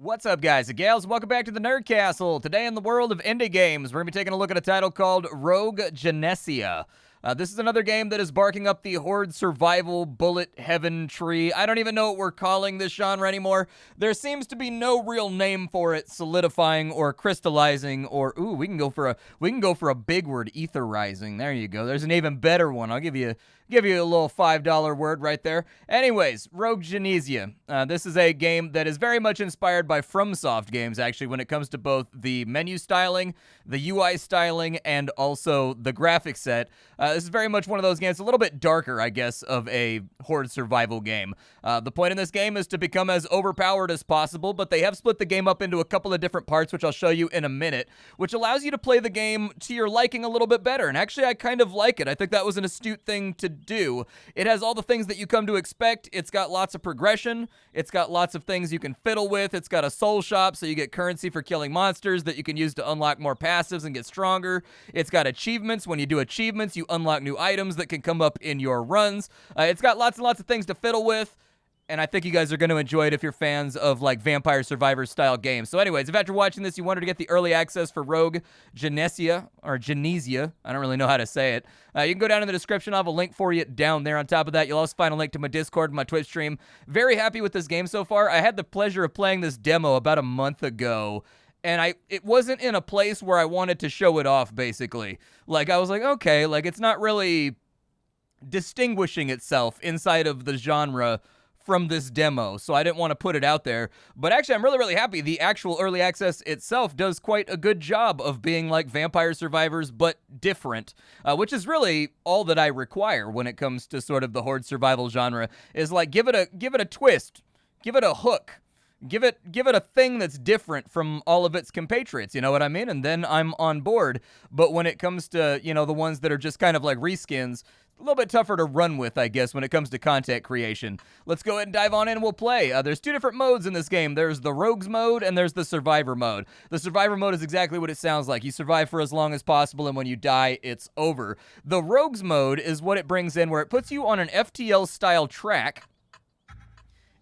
What's up, guys and gals? Welcome back to the Nerd Castle. Today in the world of indie games, we're going to be taking a look at a title called Rogue Genesia. This is another game that is barking up the Horde survival bullet heaven tree. I don't even know what we're calling this genre anymore. There seems to be no real name for it solidifying or crystallizing or we can go for a big word, etherizing. There you go. There's an even better one. I'll give you a little $5 word right there. Anyways, Rogue Genesia. This is a game that is very much inspired by FromSoft games, actually, when it comes to both the menu styling, the UI styling, and also the graphic set. This is very much one of those games, a little bit darker, I guess, of a Horde survival game. The point in this game is to become as overpowered as possible, but they have split the game up into a couple of different parts, which I'll show you in a minute, which allows you to play the game to your liking a little bit better. And actually, I kind of like it. I think that was an astute thing to do. It has all the things that you come to expect. It's got lots of progression. It's got lots of things you can fiddle with. It's got a soul shop, so you get currency for killing monsters that you can use to unlock more passives and get stronger. It's got achievements. When you do achievements, you unlock new items that can come up in your runs. It's got lots and lots of things to fiddle with. And I think you guys are going to enjoy it if you're fans of, like, Vampire Survivor style games. So anyways, if after watching this you wanted to get the early access for Rogue Genesia, or Genesia, I don't really know how to say it, you can go down in the description. I'll have a link for you down there. On top of that, you'll also find a link to my Discord and my Twitch stream. Very happy with this game so far. I had the pleasure of playing this demo about a month ago, and it wasn't in a place where I wanted to show it off, basically. Like, I was like, okay, like, it's not really distinguishing itself inside of the genre from this demo, so I didn't want to put it out there. But actually, I'm really, really happy. The actual early access itself does quite a good job of being like Vampire Survivors, but different, which is really all that I require when it comes to sort of the Horde survival genre, is like give it a twist, give it a hook, give it a thing that's different from all of its compatriots, you know what I mean? And then I'm on board. But when it comes to, you know, the ones that are just kind of like reskins, a little bit tougher to run with, I guess, when it comes to content creation. Let's go ahead and dive on in and we'll play. There's two different modes in this game. There's the Rogues mode and there's the Survivor mode. The Survivor mode is exactly what it sounds like. You survive for as long as possible, and when you die, it's over. The Rogues mode is what it brings in, where it puts you on an FTL-style track.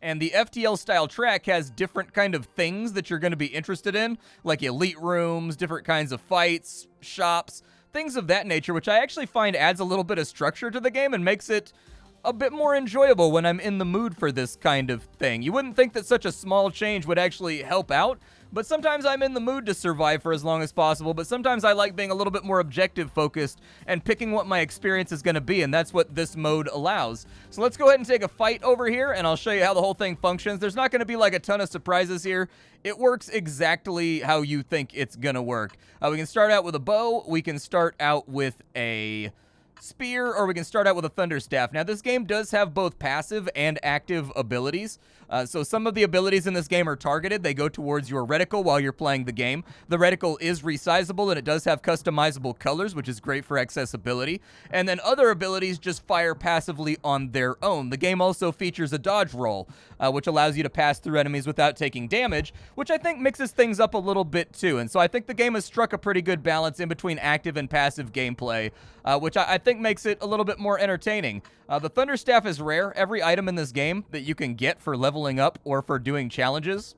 And the FTL-style track has different kind of things that you're going to be interested in, like elite rooms, different kinds of fights, shops, things of that nature, which I actually find adds a little bit of structure to the game and makes it a bit more enjoyable when I'm in the mood for this kind of thing. You wouldn't think that such a small change would actually help out, but sometimes I'm in the mood to survive for as long as possible, but sometimes I like being a little bit more objective focused and picking what my experience is going to be, and that's what this mode allows. So let's go ahead and take a fight over here, and I'll show you how the whole thing functions. There's not going to be like a ton of surprises here. It works exactly how you think it's going to work. We can start out with a bow, we can start out with a spear, or we can start out with a thunder staff. Now, this game does have both passive and active abilities. So some of the abilities in this game are targeted. They go towards your reticle while you're playing the game. The reticle is resizable, and it does have customizable colors, which is great for accessibility. And then other abilities just fire passively on their own. The game also features a dodge roll, which allows you to pass through enemies without taking damage, which I think mixes things up a little bit too. And so I think the game has struck a pretty good balance in between active and passive gameplay, which I think makes it a little bit more entertaining. The Thunder Staff is rare. Every item in this game that you can get for leveling up or for doing challenges,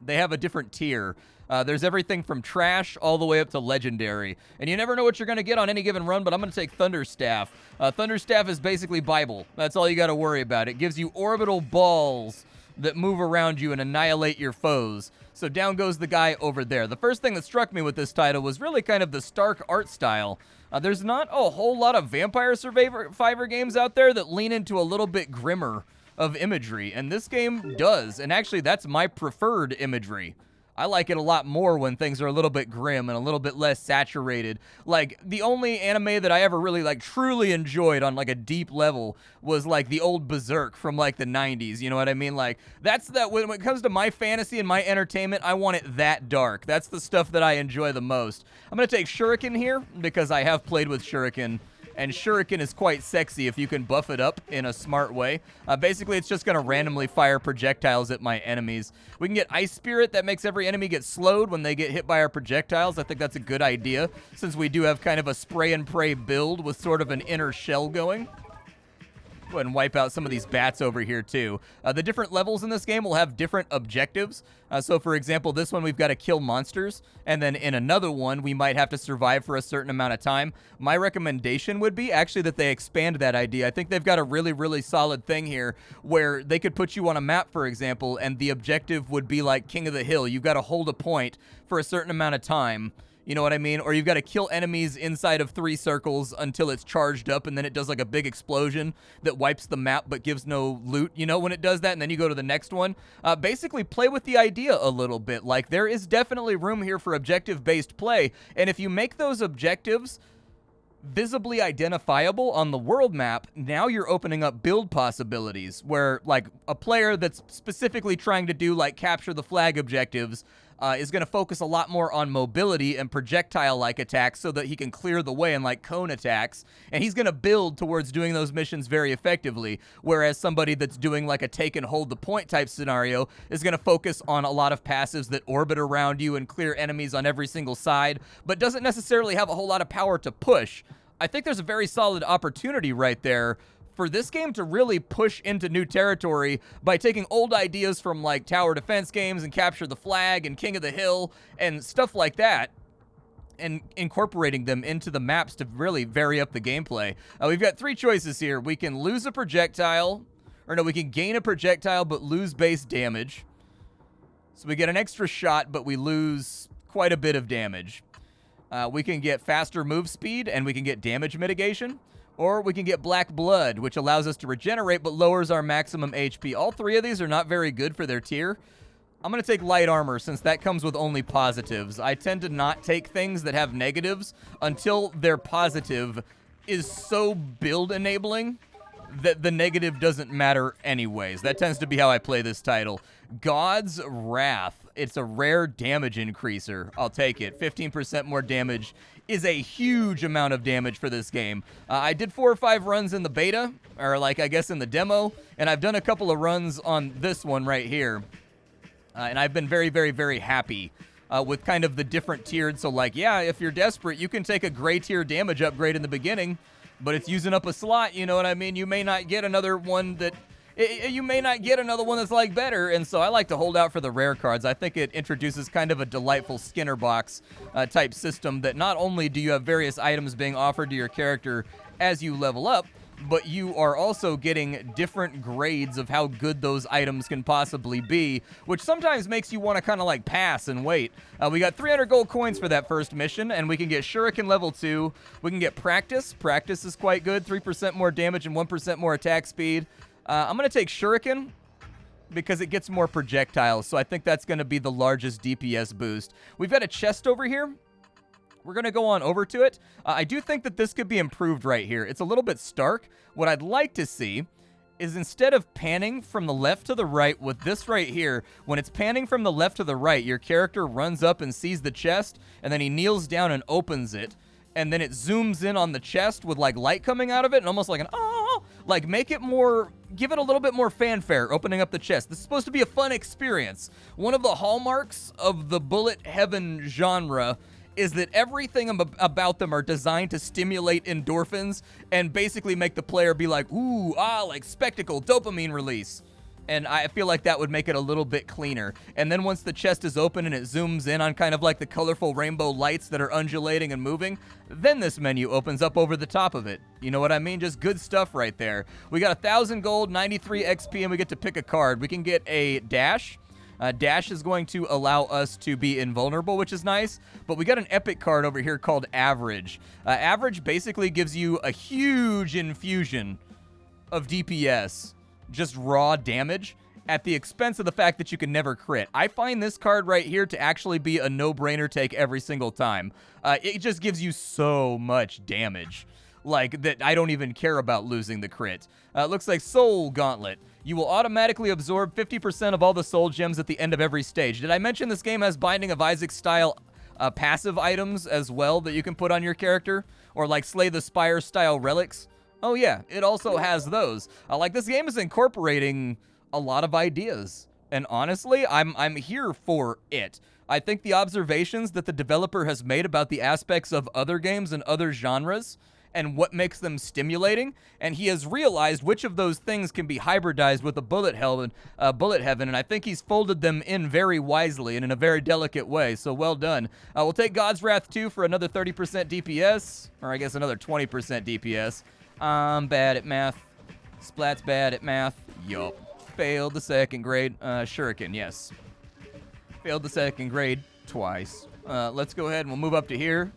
they have a different tier. There's everything from trash all the way up to legendary. And you never know what you're going to get on any given run, but I'm going to take Thunder Staff. Thunder Staff is basically Bible. That's all you got to worry about. It gives you orbital balls that move around you and annihilate your foes. So down goes the guy over there. The first thing that struck me with this title was really kind of the stark art style. There's not a whole lot of Vampire Survivor games out there that lean into a little bit grimmer of imagery, and this game does. And actually, that's my preferred imagery. I like it a lot more when things are a little bit grim and a little bit less saturated. Like, the only anime that I ever really, like, truly enjoyed on, like, a deep level was, like, the old Berserk from, like, the 90s, you know what I mean? Like, that's that, when it comes to my fantasy and my entertainment, I want it that dark. That's the stuff that I enjoy the most. I'm gonna take Shuriken here, because I have played with Shuriken, and Shuriken is quite sexy if you can buff it up in a smart way. Basically, it's just going to randomly fire projectiles at my enemies. We can get Ice Spirit. That makes every enemy get slowed when they get hit by our projectiles. I think that's a good idea, since we do have kind of a spray and pray build with sort of an inner shell going. Go ahead and wipe out some of these bats over here, too. The different levels in this game will have different objectives. So, for example, this one we've got to kill monsters, and then in another one, we might have to survive for a certain amount of time. My recommendation would be actually that they expand that idea. I think they've got a really, really solid thing here where they could put you on a map, for example, and the objective would be like King of the Hill. You've got to hold a point for a certain amount of time. You know what I mean? Or you've got to kill enemies inside of 3 circles until it's charged up, and then it does like a big explosion that wipes the map but gives no loot, you know, when it does that, and then you go to the next one. Basically, play with the idea a little bit. Like, there is definitely room here for objective-based play, and if you make those objectives visibly identifiable on the world map, now you're opening up build possibilities where, like, a player that's specifically trying to do, like, capture the flag objectives is going to focus a lot more on mobility and projectile-like attacks so that he can clear the way and, like, cone attacks, and he's going to build towards doing those missions very effectively, whereas somebody that's doing, like, a take and hold the point type scenario is going to focus on a lot of passives that orbit around you and clear enemies on every single side, but doesn't necessarily have a whole lot of power to push. I think there's a very solid opportunity right there for this game to really push into new territory by taking old ideas from like tower defense games and Capture the Flag and King of the Hill and stuff like that and incorporating them into the maps to really vary up the gameplay. We've got 3 choices here. We can lose a projectile, or no, we can gain a projectile but lose base damage. So we get an extra shot, but we lose quite a bit of damage. We can get faster move speed, and we can get damage mitigation. Or we can get Black Blood, which allows us to regenerate but lowers our maximum HP. All 3 of these are not very good for their tier. I'm going to take Light Armor since that comes with only positives. I tend to not take things that have negatives until their positive is so build enabling that the negative doesn't matter anyways. That tends to be how I play this title. God's Wrath. It's a rare damage increaser. I'll take it. 15% more damage is a huge amount of damage for this game. I did 4 or 5 runs in the beta, or like I guess in the demo, and I've done a couple of runs on this one right here. And I've been very, very, very happy with kind of the different tiered. So like, yeah, if you're desperate, you can take a gray tier damage upgrade in the beginning, but it's using up a slot, you know what I mean? You may not get another one that... You may not get another one that's like better, and so I like to hold out for the rare cards. I think it introduces kind of a delightful Skinner box type system that not only do you have various items being offered to your character as you level up, but you are also getting different grades of how good those items can possibly be, which sometimes makes you want to kind of like pass and wait. We got 300 gold coins for that first mission, and we can get Shuriken level 2. We can get Practice. Practice is quite good, 3% more damage and 1% more attack speed. I'm going to take Shuriken because it gets more projectiles, so I think that's going to be the largest DPS boost. We've got a chest over here. We're going to go on over to it. I do think that this could be improved right here. It's a little bit stark. What I'd like to see is instead of panning from the left to the right with this right here, when it's panning from the left to the right, your character runs up and sees the chest, and then he kneels down and opens it, and then it zooms in on the chest with like light coming out of it and almost like an like make it more, give it a little bit more fanfare opening up the chest. This is supposed to be a fun experience. One of the hallmarks of the bullet heaven genre is that everything about them are designed to stimulate endorphins and basically make the player be like, ooh, like spectacle, dopamine release. And I feel like that would make it a little bit cleaner. And then once the chest is open and it zooms in on kind of like the colorful rainbow lights that are undulating and moving, then this menu opens up over the top of it. You know what I mean? Just good stuff right there. We got 1,000 gold, 93 XP, and we get to pick a card. We can get a Dash. Dash is going to allow us to be invulnerable, which is nice, but we got an epic card over here called Average. Average basically gives you a huge infusion of DPS, just raw damage, at the expense of the fact that you can never crit. I find this card right here to actually be a no-brainer take every single time. It just gives you so much damage, like that I don't even care about losing the crit. Looks like Soul Gauntlet. You will automatically absorb 50% of all the soul gems at the end of every stage. Did I mention this game has Binding of Isaac style passive items as well that you can put on your character? Or like Slay the Spire style relics? Oh yeah, it also has those. Like this game is incorporating a lot of ideas, and honestly, I'm here for it. I think the observations that the developer has made about the aspects of other games and other genres and what makes them stimulating, and he has realized which of those things can be hybridized with a bullet heaven, and I think he's folded them in very wisely and in a very delicate way, so well done. We'll take God's Wrath 2 for another 30% DPS, or I guess another 20% DPS. I'm bad at math. Splat's bad at math. Yup. Failed the second grade. Shuriken, yes. Failed the second grade twice. Let's go ahead and we'll move up to here.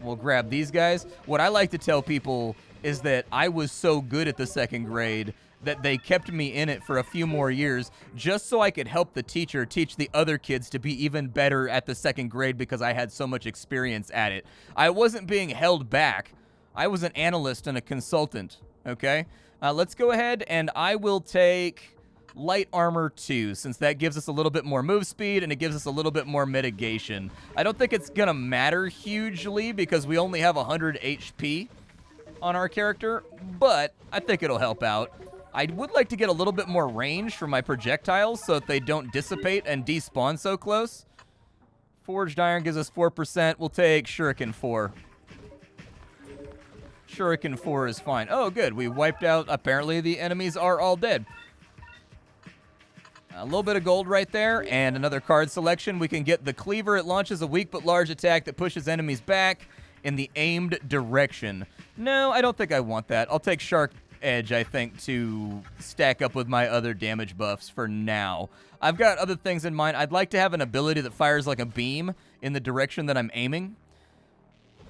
We'll grab these guys. What I like to tell people is that I was so good at the second grade that they kept me in it for a few more years just so I could help the teacher teach the other kids to be even better at the second grade because I had so much experience at it. I wasn't being held back. I was an analyst and a consultant, okay? Let's go ahead and I will take Light Armor 2, since that gives us a little bit more move speed and it gives us a little bit more mitigation. I don't think it's gonna matter hugely because we only have 100 HP on our character, but I think it'll help out. I would like to get a little bit more range for my projectiles so that they don't dissipate and despawn so close. Forged Iron gives us 4%. We'll take Shuriken 4. Shuriken 4 is fine. Oh, good. We wiped out. Apparently, the enemies are all dead. A little bit of gold right there, and another card selection. We can get the Cleaver. It launches a weak but large attack that pushes enemies back in the aimed direction. No, I don't think I want that. I'll take Shark Edge, I think, to stack up with my other damage buffs for now. I've got other things in mind. I'd like to have an ability that fires like a beam in the direction that I'm aiming.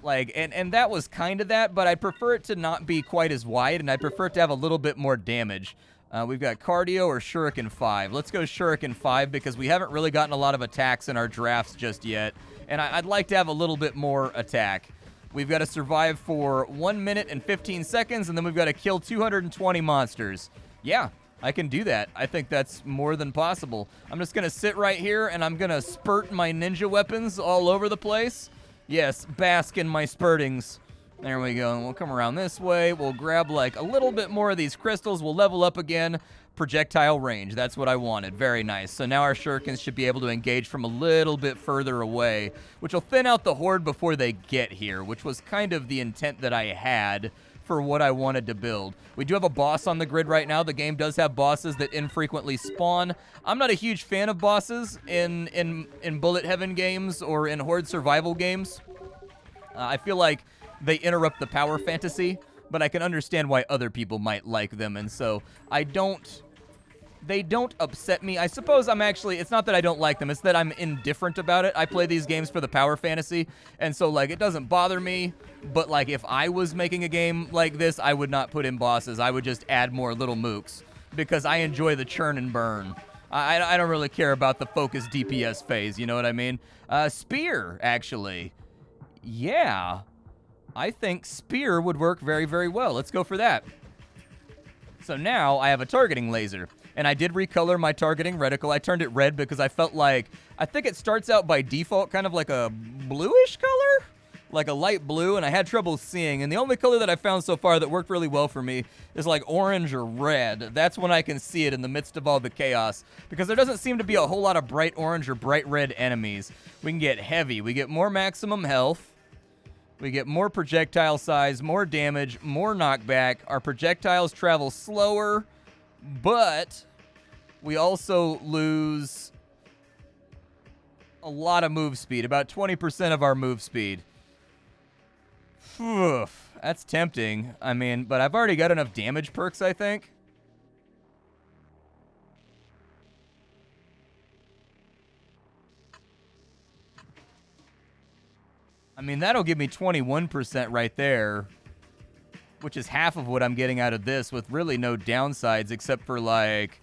Like, and that was kind of that, but I'd prefer it to not be quite as wide, and I'd prefer it to have a little bit more damage. We've got Cardio or Shuriken 5. Let's go Shuriken 5 because we haven't really gotten a lot of attacks in our drafts just yet, and I'd like to have a little bit more attack. We've got to survive for 1 minute and 15 seconds, and then we've got to kill 220 monsters. Yeah, I can do that. I think that's more than possible. I'm just going to sit right here, and I'm going to spurt my ninja weapons all over the place. Yes, bask in my spurtings. There we go. And we'll come around this way. We'll grab like a little bit more of these crystals. We'll level up again. Projectile range. That's what I wanted. Very nice. So now our shurikens should be able to engage from a little bit further away, which will thin out the horde before they get here, which was kind of the intent that I had for what I wanted to build. We do have a boss on the grid right now. The game does have bosses that infrequently spawn. I'm not a huge fan of bosses in bullet heaven games or in horde survival games. I feel like they interrupt the power fantasy, but I can understand why other people might like them, and so they don't upset me. I suppose it's not that I don't like them, it's that I'm indifferent about it. I play these games for the power fantasy, and so, like, it doesn't bother me, but, like, if I was making a game like this, I would not put in bosses. I would just add more little mooks, because I enjoy the churn and burn. I don't really care about the focus DPS phase, you know what I mean? Spear, actually. Yeah. I think Spear would work very, very well. Let's go for that. So now I have a targeting laser. And I did recolor my targeting reticle. I turned it red because I felt like, I think it starts out by default kind of like a bluish color? Like a light blue, and I had trouble seeing. And the only color that I found so far that worked really well for me is like orange or red. That's when I can see it in the midst of all the chaos. Because there doesn't seem to be a whole lot of bright orange or bright red enemies. We can get heavy. We get more maximum health. We get more projectile size, more damage, more knockback. Our projectiles travel slower, but we also lose a lot of move speed, about 20% of our move speed. Oof, that's tempting. I mean, but I've already got enough damage perks, I think. I mean, that'll give me 21% right there, which is half of what I'm getting out of this with really no downsides except for, like,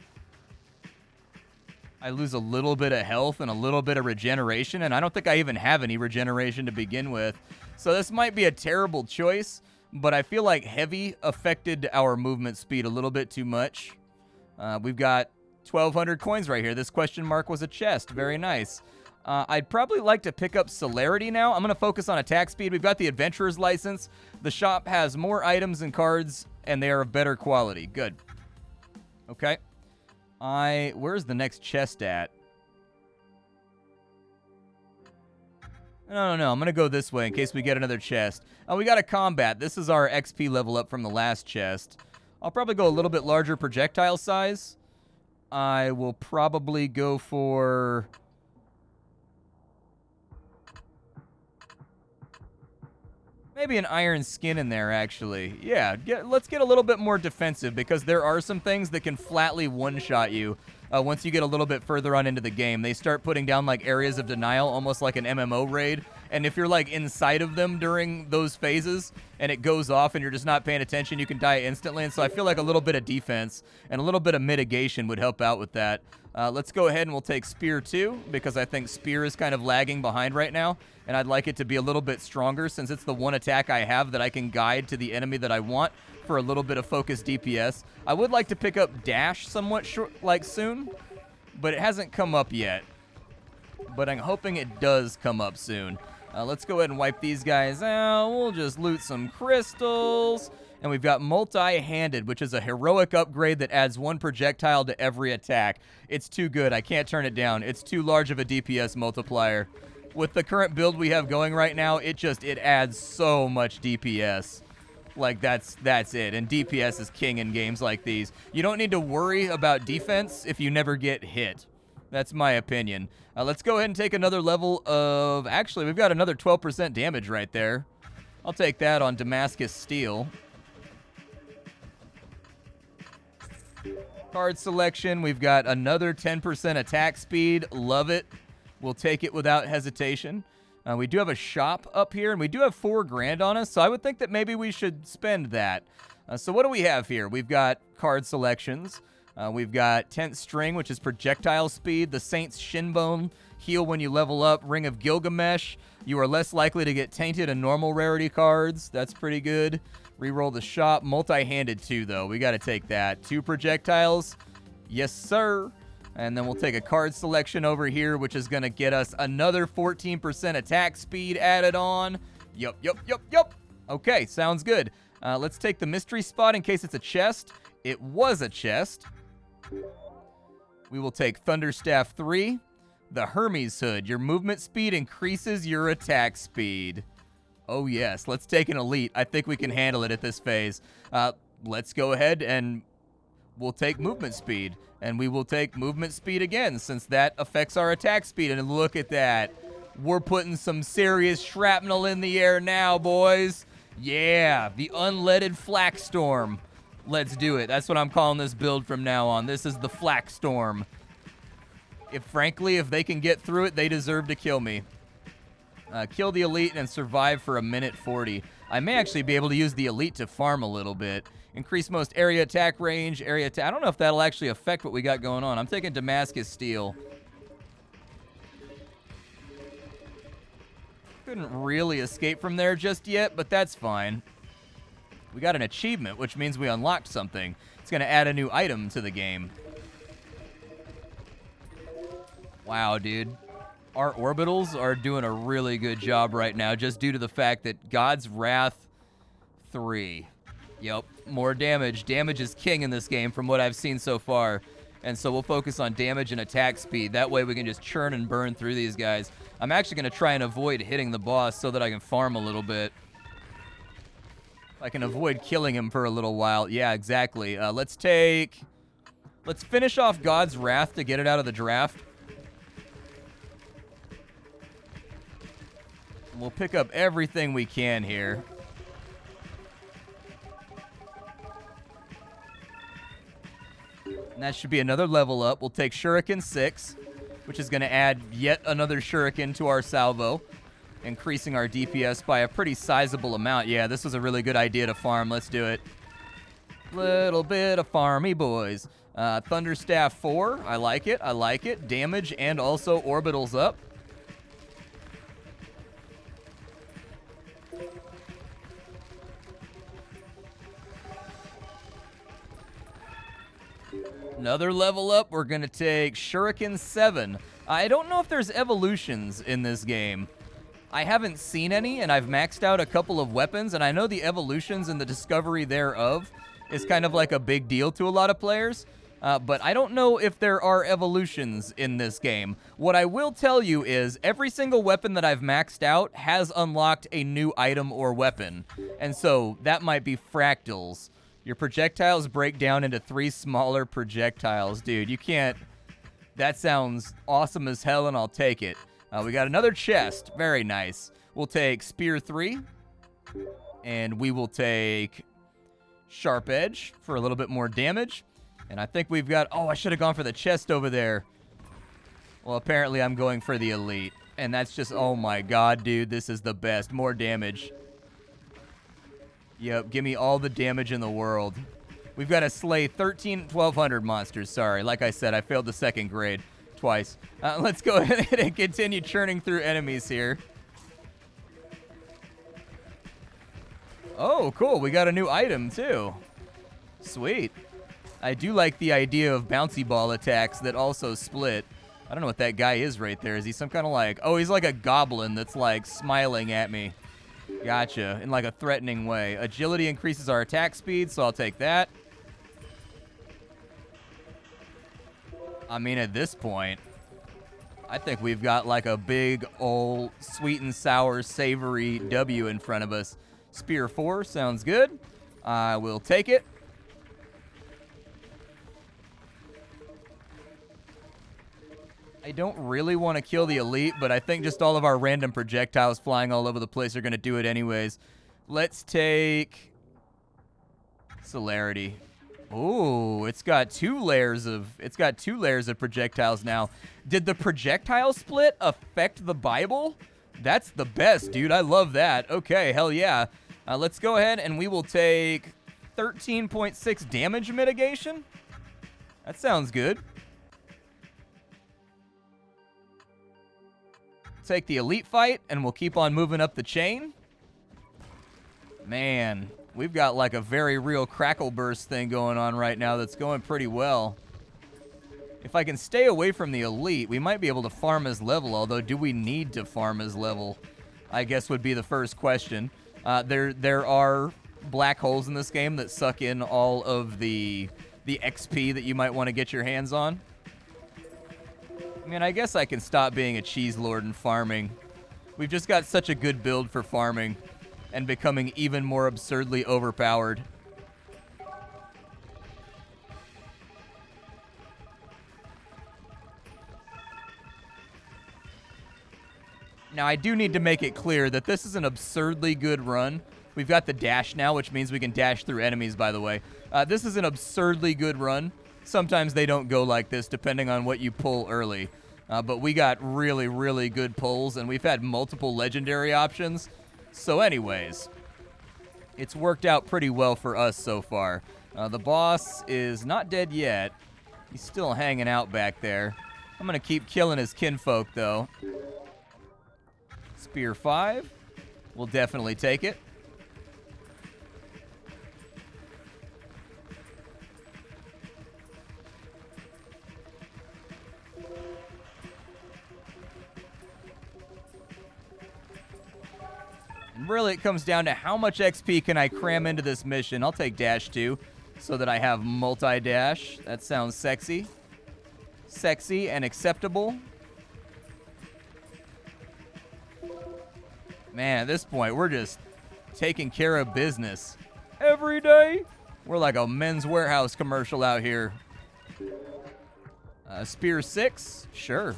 I lose a little bit of health and a little bit of regeneration, and I don't think I even have any regeneration to begin with. So this might be a terrible choice, but I feel like heavy affected our movement speed a little bit too much. We've got 1,200 coins right here. This question mark was a chest. Very nice. I'd probably like to pick up Celerity now. I'm going to focus on attack speed. We've got the Adventurer's License. The shop has more items and cards, and they are of better quality. Good. Okay. Where's the next chest at? No. I'm going to go this way in case we get another chest. Oh, we got a combat. This is our XP level up from the last chest. I'll probably go a little bit larger projectile size. I will probably go for... maybe an iron skin in there, actually. Yeah, let's get a little bit more defensive because there are some things that can flatly one-shot you once you get a little bit further on into the game. They start putting down, like, areas of denial, almost like an MMO raid. And if you're, like, inside of them during those phases and it goes off and you're just not paying attention, you can die instantly. And so I feel like a little bit of defense and a little bit of mitigation would help out with that. Let's go ahead and we'll take Spear 2 because I think Spear is kind of lagging behind right now. And I'd like it to be a little bit stronger since it's the one attack I have that I can guide to the enemy that I want for a little bit of focused DPS. I would like to pick up Dash somewhat soon, but it hasn't come up yet. But I'm hoping it does come up soon. Let's go ahead and wipe these guys out. We'll just loot some crystals. And we've got multi-handed, which is a heroic upgrade that adds 1 projectile to every attack. It's too good. I can't turn it down. It's too large of a DPS multiplier. With the current build we have going right now, it adds so much DPS. Like, that's it. And DPS is king in games like these. You don't need to worry about defense if you never get hit. That's my opinion. Let's go ahead and take another level of... actually, we've got another 12% damage right there. I'll take that on Damascus Steel. Card selection, we've got another 10% attack speed. Love it. We'll take it without hesitation. We do have a shop up here, and we do have $4 grand on us, so I would think that maybe we should spend that. So what do we have here? We've got card selections. We've got 10th String, which is projectile speed. The Saint's Shinbone, heal when you level up. Ring of Gilgamesh, you are less likely to get tainted in normal rarity cards. That's pretty good. Reroll the shop. Multi-handed too, though. We got to take that. 2 projectiles. Yes, sir. And then we'll take a card selection over here, which is going to get us another 14% attack speed added on. Yup. Okay, sounds good. Let's take the mystery spot in case it's a chest. It was a chest. We will take Thunderstaff 3. The Hermes Hood. Your movement speed increases your attack speed. Oh, yes. Let's take an elite. I think we can handle it at this phase. Let's go ahead and we'll take movement speed. And we will take movement speed again since that affects our attack speed. And look at that. We're putting some serious shrapnel in the air now, boys. Yeah, the unleaded Flak Storm. Let's do it. That's what I'm calling this build from now on. This is the Flak Storm. Frankly, if they can get through it, they deserve to kill me. Kill the elite and survive for 1:40. I may actually be able to use the elite to farm a little bit. Increase most area attack range, I don't know if that'll actually affect what we got going on. I'm taking Damascus Steel. Couldn't really escape from there just yet, but that's fine. We got an achievement, which means we unlocked something. It's going to add a new item to the game. Wow, dude. Our orbitals are doing a really good job right now just due to the fact that God's Wrath 3. Yep, more damage. Damage is king in this game from what I've seen so far. And so we'll focus on damage and attack speed. That way we can just churn and burn through these guys. I'm actually going to try and avoid hitting the boss so that I can farm a little bit. I can avoid killing him for a little while. Yeah, exactly. Let's finish off God's Wrath to get it out of the draft. We'll pick up everything we can here. And that should be another level up. We'll take Shuriken 6, which is going to add yet another Shuriken to our salvo, increasing our DPS by a pretty sizable amount. Yeah, this was a really good idea to farm. Let's do it. Little bit of farmy boys. Thunderstaff 4. I like it. Damage and also orbitals up. Another level up, we're going to take Shuriken 7. I don't know if there's evolutions in this game. I haven't seen any, and I've maxed out a couple of weapons, and I know the evolutions and the discovery thereof is kind of like a big deal to a lot of players. but I don't know if there are evolutions in this game. What I will tell you is every single weapon that I've maxed out has unlocked a new item or weapon, and so that might be fractals. Your projectiles break down into 3 smaller projectiles. Dude, you can't... That sounds awesome as hell, and I'll take it. We got another chest. Very nice. We'll take Spear 3, and we will take Sharp Edge for a little bit more damage. And I think we've got... Oh, I should have gone for the chest over there. Well, apparently I'm going for the Elite. And that's just... Oh, my God, dude. This is the best. More damage. Yep, give me all the damage in the world. We've got to slay 1,200 monsters. Sorry. Like I said, I failed the 2nd grade twice. Let's go ahead and continue churning through enemies here. Oh, cool. We got a new item, too. Sweet. I do like the idea of bouncy ball attacks that also split. I don't know what that guy is right there. Is he some kind of like... Oh, he's like a goblin that's like smiling at me. Gotcha. In like a threatening way. Agility increases our attack speed, so I'll take that. I mean, at this point, I think we've got like a big old sweet and sour savory W in front of us. Spear 4 sounds good. I will take it. I don't really want to kill the Elite, but I think just all of our random projectiles flying all over the place are going to do it anyways. Let's take Celerity. Ooh, it's got 2 layers of projectiles now. Did the projectile split affect the Bible? That's the best, dude. I love that. Okay, hell yeah. Let's go ahead and we will take 13.6 damage mitigation. That sounds good. Take the Elite fight, and we'll keep on moving up the chain. Man, we've got like a very real crackle burst thing going on right now that's going pretty well. If I can stay away from the Elite, we might be able to farm his level, although do we need to farm his level? I guess would be the first question. There are black holes in this game that suck in all of the XP that you might want to get your hands on. I mean, I guess I can stop being a cheese lord and farming. We've just got such a good build for farming and becoming even more absurdly overpowered. Now, I do need to make it clear that this is an absurdly good run. We've got the dash now, which means we can dash through enemies, by the way. This is an absurdly good run. Sometimes they don't go like this, depending on what you pull early. But we got really, really good pulls, and we've had multiple legendary options. So anyways, it's worked out pretty well for us so far. The boss is not dead yet. He's still hanging out back there. I'm going to keep killing his kinfolk, though. Spear 5. We'll definitely take it. And really, it comes down to how much XP can I cram into this mission. I'll take dash 2 so that I have multi-dash. That sounds sexy. Sexy and acceptable. Man, at this point, we're just taking care of business every day. We're like a Men's Warehouse commercial out here. Spear 6, sure.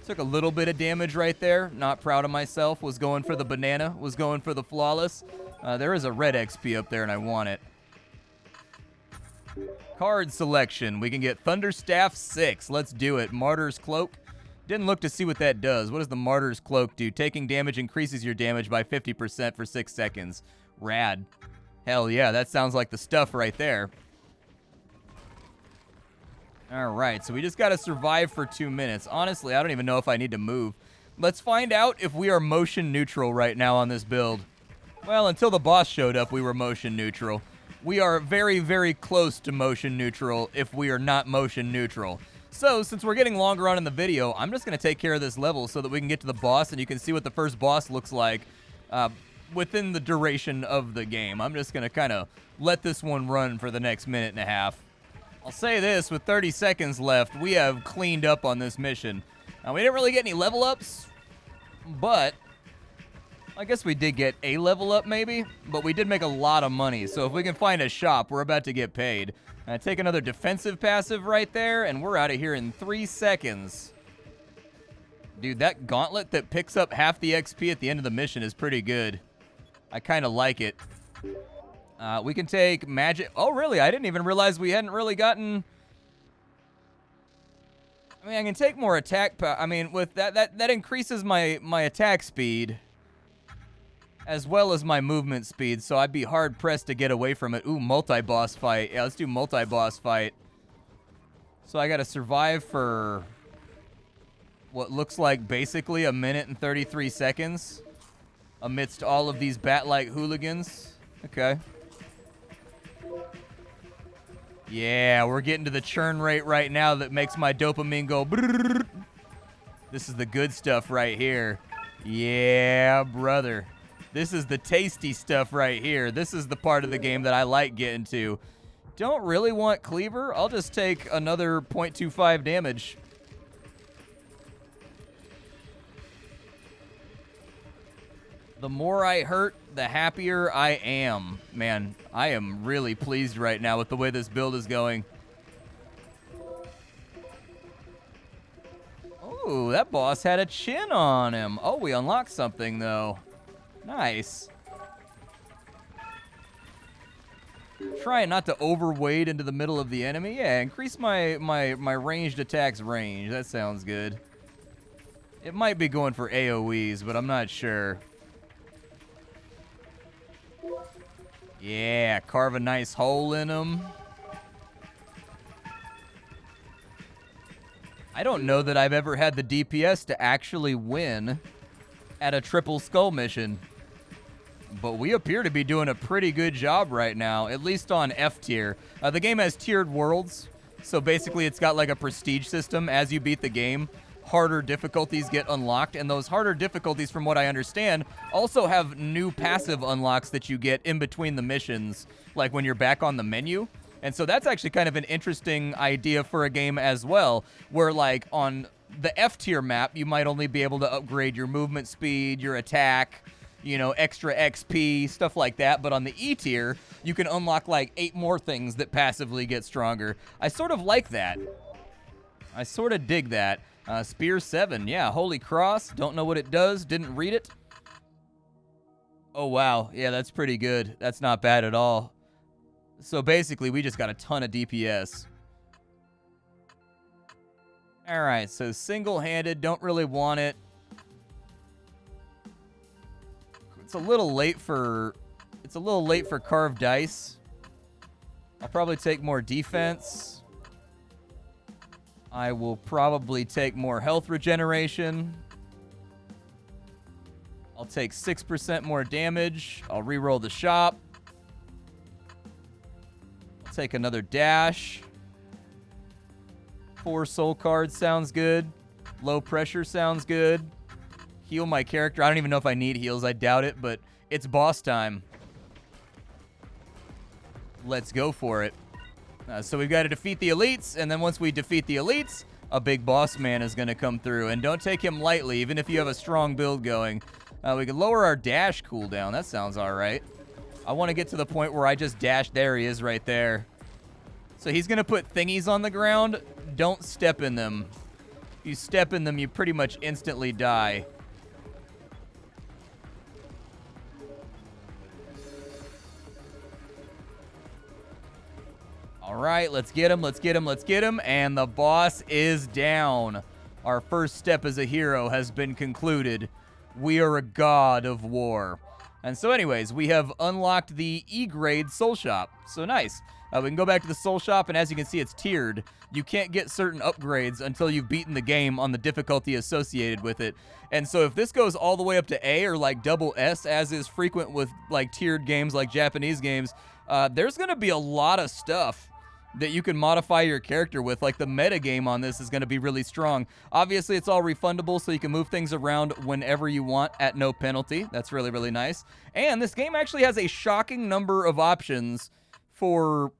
Took a little bit of damage right there. Not proud of myself. Was going for the banana. Was going for the flawless. There is a red XP up there, and I want it. Card selection. We can get Thunderstaff 6. Let's do it. Martyr's Cloak. Didn't look to see what that does. What does the Martyr's Cloak do? Taking damage increases your damage by 50% for 6 seconds. Rad. Hell yeah, that sounds like the stuff right there. All right, so we just got to survive for 2 minutes. Honestly, I don't even know if I need to move. Let's find out if we are motion neutral right now on this build. Well, until the boss showed up, we were motion neutral. We are very, very close to motion neutral if we are not motion neutral. So, since we're getting longer on in the video, I'm just going to take care of this level so that we can get to the boss and you can see what the first boss looks like within the duration of the game. I'm just going to kind of let this one run for the next minute and a half. I'll say this, with 30 seconds left, we have cleaned up on this mission. Now, we didn't really get any level ups, but I guess we did get a level up maybe, but we did make a lot of money. So if we can find a shop, we're about to get paid. Take another defensive passive right there, and we're out of here in 3 seconds. Dude, that gauntlet that picks up half the XP at the end of the mission is pretty good. I kind of like it. We can take magic. Oh, really? I didn't even realize we hadn't really gotten... I mean, I can take more attack... I mean, with that increases my attack speed, as well as my movement speed, so I'd be hard-pressed to get away from it. Ooh, multi-boss fight. Yeah, let's do multi-boss fight. So I gotta survive for what looks like basically 1 minute and 33 seconds amidst all of these bat-like hooligans. Okay. Yeah, we're getting to the churn rate right now that makes my dopamine go brrrr. This is the good stuff right here. Yeah, brother. This is the tasty stuff right here. This is the part of the game that I like getting to. Don't really want cleaver. I'll just take another 0.25 damage. The more I hurt, the happier I am. Man, I am really pleased right now with the way this build is going. Oh, that boss had a chin on him. Oh, we unlocked something, though. Nice. Trying not to overweight into the middle of the enemy. Yeah, increase my ranged attacks range. That sounds good. It might be going for AoEs, but I'm not sure. Yeah, carve a nice hole in them. I don't know that I've ever had the DPS to actually win at a triple skull mission, but we appear to be doing a pretty good job right now, at least on F tier. The game has tiered worlds, so basically it's got like a prestige system. As you beat the game, harder difficulties get unlocked, and those harder difficulties, from what I understand, also have new passive unlocks that you get in between the missions, like when you're back on the menu. And so that's actually kind of an interesting idea for a game as well, where like on the F tier map, you might only be able to upgrade your movement speed, your attack, you know, extra XP, stuff like that. But on the E tier, you can unlock like 8 more things that passively get stronger. I sort of like that. I sort of dig that. Spear 7, yeah, Holy Cross. Don't know what it does, didn't read it. Oh, wow. Yeah, that's pretty good. That's not bad at all. So basically, we just got a ton of DPS. All right, so single-handed, don't really want it. It's a little late for carved dice. I'll probably take more defense. I will probably take more health regeneration. I'll take 6% more damage. I'll reroll the shop. I'll take another dash. 4 soul cards sounds good. Low pressure sounds good. Heal my character. I don't even know if I need heals. I doubt it, but it's boss time. Let's go for it. So we've got to defeat the elites, and then once we defeat the elites, a big boss man is going to come through. And don't take him lightly, even if you have a strong build going. We can lower our dash cooldown. That sounds all right. I want to get to the point where I just dash. There he is right there. So he's going to put thingies on the ground. Don't step in them. If you step in them, you pretty much instantly die. All right, let's get him, let's get him, let's get him. And the boss is down. Our first step as a hero has been concluded. We are a god of war. And so anyways, we have unlocked the E-grade soul shop. So nice. We can go back to the soul shop, and as you can see, it's tiered. You can't get certain upgrades until you've beaten the game on the difficulty associated with it. And so if this goes all the way up to A or like double S, as is frequent with like tiered games like Japanese games, there's going to be a lot of stuff that you can modify your character with. Like the meta game on this is going to be really strong. Obviously, it's all refundable, so you can move things around whenever you want at no penalty. That's really, really nice. And this game actually has a shocking number of options for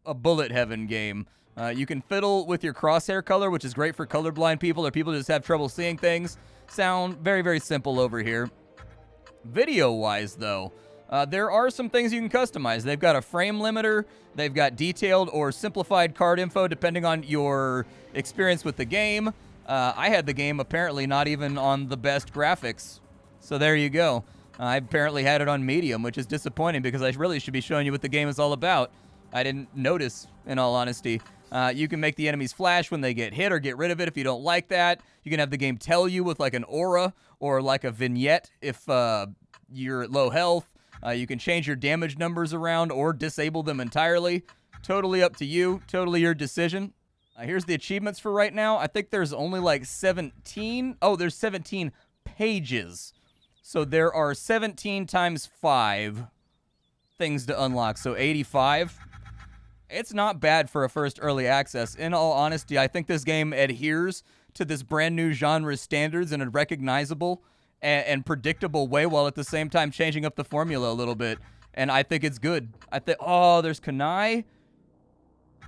a bullet heaven game. You can fiddle with your crosshair color, which is great for colorblind people or people who just have trouble seeing things. Sound very, very simple over here. Video-wise, though, there are some things you can customize. They've got a frame limiter. They've got detailed or simplified card info, depending on your experience with the game. I had the game apparently not even on the best graphics. So there you go. I apparently had it on medium, which is disappointing because I really should be showing you what the game is all about. I didn't notice, in all honesty. You can make the enemies flash when they get hit or get rid of it if you don't like that. You can have the game tell you with like an aura or like a vignette if you're at low health. You can change your damage numbers around or disable them entirely. Totally up to you. Totally your decision. Here's the achievements for right now. I think there's only like 17. Oh, there's 17 pages. So there are 17 times 5 things to unlock. So 85. It's not bad for a first early access. In all honesty, I think this game adheres to this brand new genre standards in a recognizable and predictable way, while at the same time changing up the formula a little bit. And I think it's good. Oh, there's Kunai.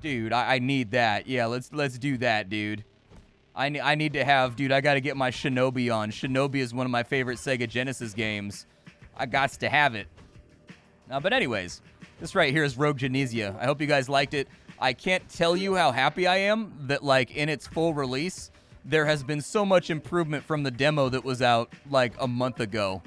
Dude, I need that. Yeah, let's do that, dude. I need to have, dude, I got to get my Shinobi on. Shinobi is one of my favorite Sega Genesis games. I gots to have it. But anyways, this right here is Rogue Genesia. I hope you guys liked it. I can't tell you how happy I am that, like, in its full release, there has been so much improvement from the demo that was out, like, a month ago.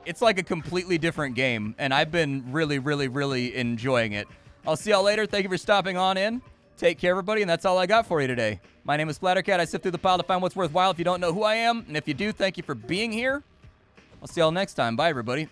It's like a completely different game, and I've been really, really, really enjoying it. I'll see y'all later. Thank you for stopping on in. Take care, everybody, and that's all I got for you today. My name is Splattercat. I sift through the pile to find what's worthwhile. If you don't know who I am, and if you do, thank you for being here. I'll see y'all next time. Bye, everybody.